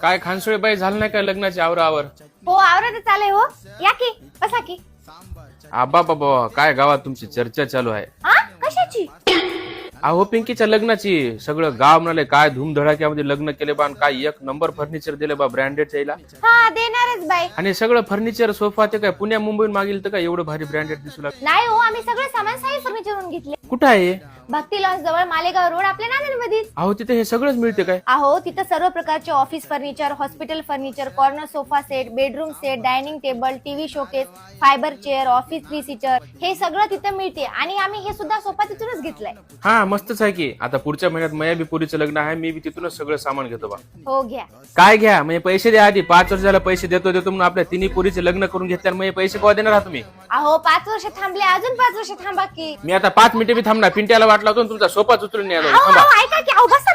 काय खानसोळेबाई झालं नाही काय लग्नाची आवरावर? हो आवरत चालय हो. या की बसा की. आबा बाबा काय गावात तुमची चर्चा चालू आहे? हा कशाची? अहो पिंकीच्या लग्नाची. सगळं गाव म्हणाले काय धूमधडाक्यामध्ये लग्न केले बा आणि काय एक नंबर फर्निचर दिले बा ब्रँडेड यायला. हा देणारच बाई. आणि सगळं फर्निचर सोफा ते काय पुण्या मुंबईहून मागील तर काय एवढं भारी ब्रँडेड दिसू लागलं? नाही हो आम्ही सगळं सामान साई फर्निचरवरून घेतले. कुठं आहे? भक्ती लॉन्स जवळ मालेगाव रोड आपल्या नांदेडमध्ये. अहो तिथे हे सगळंच मिळते काय? अहो तिथं सर्व प्रकारचे office furniture, hospital furniture, corner sofa set, bedroom set, dining table, TV showcase, fibre chair, office 3 seater हे सगळं तिथं मिळते. आणि आम्ही हे सुद्धा सोफा तिथूनच घेतलाय. हा मस्तच आहे की. आता पुढच्या महिन्यात मया बी पुरीचं लग्न आहे. मी बी तिथूनच सगळं सामान घेतो बा. हो घ्या. काय घ्या म्हणजे पैसे द्या आधी. 5 वर्ष झालं पैसे देतो म्हणून आपल्या तिन्ही पुरीचे लग्न करून घेतल्यावर मग पैसे केव्हा देणार आहात तुम्ही? अहो 5 वर्ष थांबले अजून 5 वर्ष थांबा की. मी आता 5 मिनिटं बी थांबणार. पिंट्याला वाट लावतो तुमचा सोफा उचलून न्यायला. अहो ऐका की. अहो बसा